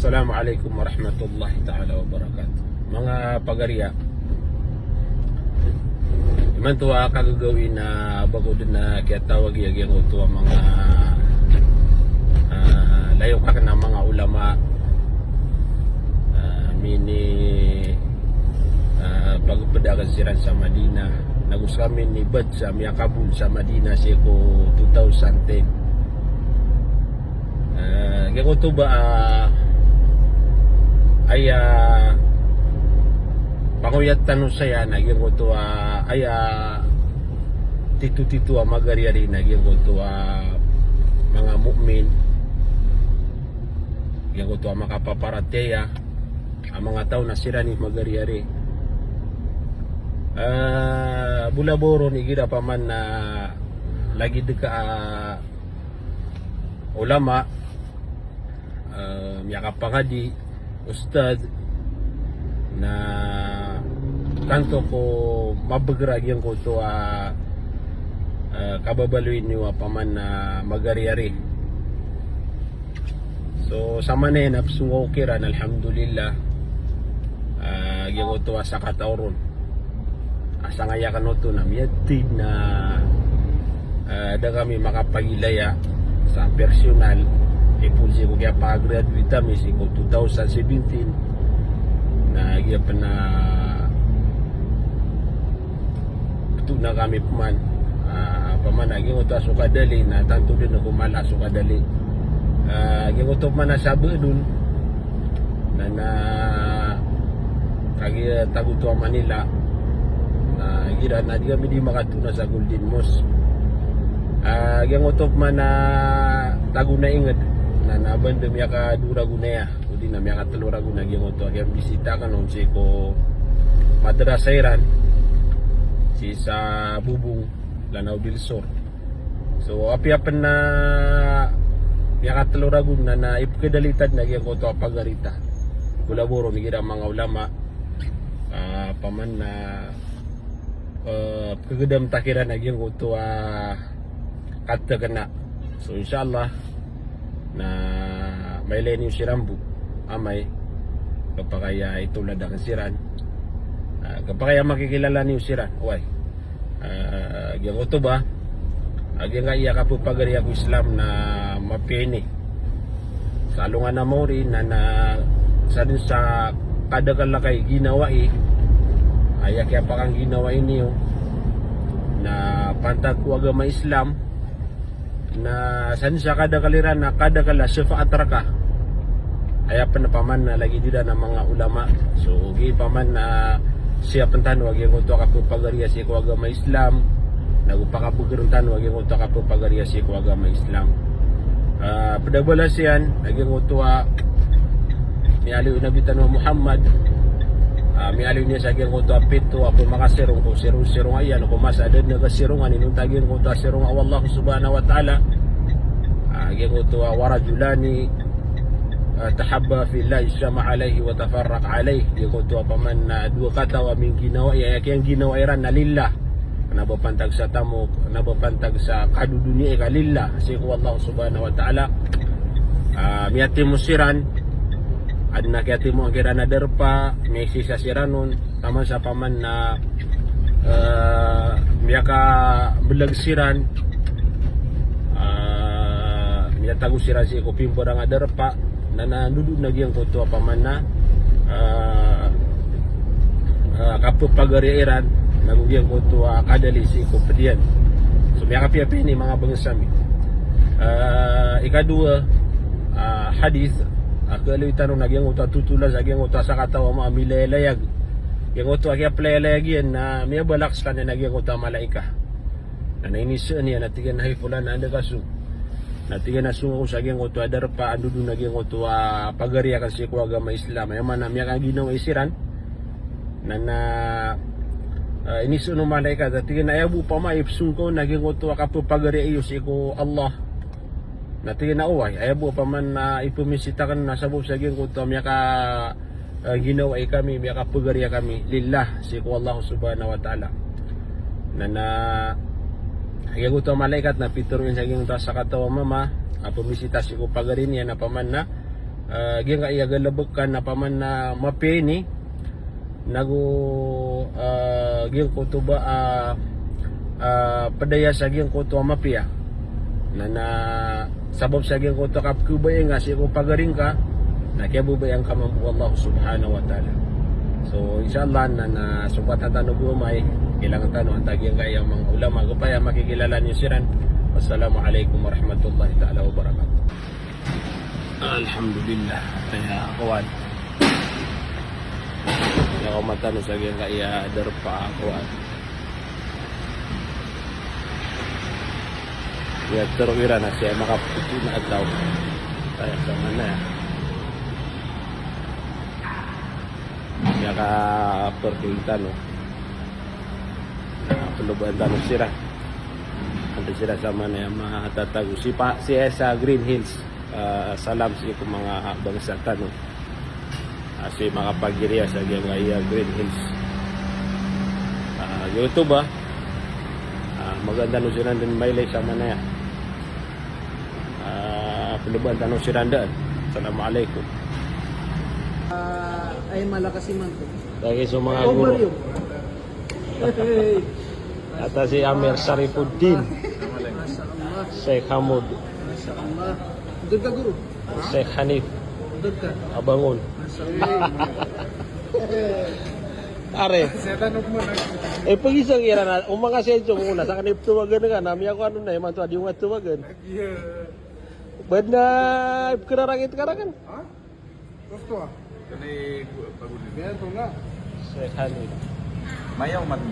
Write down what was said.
Assalamualaikum warahmatullahi ta'ala wabarakatuh. Mga pagariya, iman tuwa kagagawin na bago din na kaya tawag yung tuwa mga layo ka na mga ulama mini pagpadagan siran sa Madina. Nagus kami ni Bad sa Miyakabul sa Madina siko 2010. Kaya to ba ay panguyat tanong saya naging ko to ay titu-titu magariari naging ko to mga mukmin yang ko to makapaparateya ang mga tao na sira ni magariari bulaboro ni gira pa man na lagi deka ulama miyakapangadi ustad na kanto ko mabagragyan ko to kababaluin niyo paman na magariari. So sama na yun apsungo kiran alhamdulillah yung to sa katauron asa nga yakan to na miyatid na da kami makapagilaya sa personal ipulsi ko kaya pag-graduate kami ko 2017 na iya pa na ito na kami paman naging ito sukadali na tanto din ako mala sukadali naging ito man na sabi dun na kagi tagutua Manila na gira na di kami di makatuna sa Golden Mosque naging ito man na tago na ingad na nabandam yaka duragunaya udi na yaka taluragunag yung ito kaya bisita ka noon si ko madrasairan si sa Bubong Lanao del Sur. So api-apan na yaka taluragun na ipakadalitad na yung ito pagarita bulaboro migira mga ulama paman na kagadam takiran na yung ito katakana. So inshallah na may len yung sirambu amay kapakaya itulad ang siran kapakaya makikilala niyo siran uway yung ito ba agyan nga iya kapupagari ako Islam na mapini salungan na mo rin na sa kadakalakay ginawa ay kaya pa kang ginawa niyo na pantag ko agama Islam na san sa kada kaliran na kada kala syafaat raka ay pa na paman na lagi dida ng mga ulama. So gi paman na siya pantan wag yung to ka pagariya si ko agama Islam nagupakapuguruntan wag yung to ka pagariya si ko agama Islam padabala siyan naging to ni Ali Nabi Tanwa Muhammad mi ali niya sa gyang to apito apo makasirong ko sirong ayan ko masadad na kasirungan inung tagin ko to sirong Allah subhanahu wa ta'ala gyang to warajulani tahabba fillah isma alayhi wa tafarraq alayhi gyang to paman na duwa katawa min ginawa ay kayang ginawa iran na lillah nabapantag sa tamo nabapantag sa kadudunia ka lillah si ko Allah subhanahu wa ta'ala miyati musiran ad nakyati mo ang kira na derpa may sisa siranon tama sa paman na miyaka belagsiran miyatago siran si kupimbo nga derpa na nanudod na giyang kuto paman na kapupagariiran nagugiyang kuto kadali si kupadian. So miyaka piyapi ni mga bangsami ikadua hadith ako aluy tanong nagyang uta tutulan sa gyang uta sa katawa mo amilayag yung uta kaya playlayag yan na may balaks ka na nagyang uta malaika na nainisaan yan natigan na hipulan na anda kaso natigan na sungo sa gyang uta adar pa andudo nagyang uta pagariya kasi ko agama Islam ay man na miyak ang ginawa isiran na inisun ng malaika natigan na ayabu pa maipsung ko nagyang uta kapupagariya iyo si ko Allah natin na uway ayaw pa man na ipumisita ka na sa buong saging kung ito miyaka ginawa kami miyaka pagariya kami lillah si ko Allah subhanahu wa ta'ala na ayaw ko ito malaikat na pituruin saging ito sa katawa mama pumisita si ko pagarin yan na paman na Gyang ka iya galabukan na paman na mapi ni nagu gyang ko to ba padaya sa gyang ko to mapia na sabab sa gyang ko to kapkubay nga si ko pagaring ka na kaya bubayang ka mampu Allah subhanahu wa ta'ala. So inshallah na subat na tanong gumay kailangan tanong ang tagyang kaya mga ulama gupaya makikilala niyo siran. Wassalamualaikum warahmatullahi ta'ala wabarakatuh. Alhamdulillah kaya kawan na kumatano sa gyang kaya darpa kawan ya terwira na siya makaputi na ataw kaya sa mana ya ka perkintan no peluban tanong sira ada sira sa mana yang matatago si sa Green Hills. Salam sa iyo mga bangsa tanong si mga pagiriya sa gyang kaya Green Hills YouTube maganda no siran din mailay sa manaya peluban tanong sirandaan. Assalamualaikum. Ay malakas man to. Lagi sa mga guru ata si Amir Sarifuddin Sheikh Hamud Masyaallah. Doon ka guru. Sheikh Hanif Doon ka. Abangon are Saya tanong mo na. pagisang ira na umaga sedyo muna sa kanip tuwagan ka nami ako ano na man to adi ungat tuwagan Yeah. bad na kerarangit karangan Ha? Gusto ah. Kani paguli. Yan to nga. Sheikh Hanif Mayaw man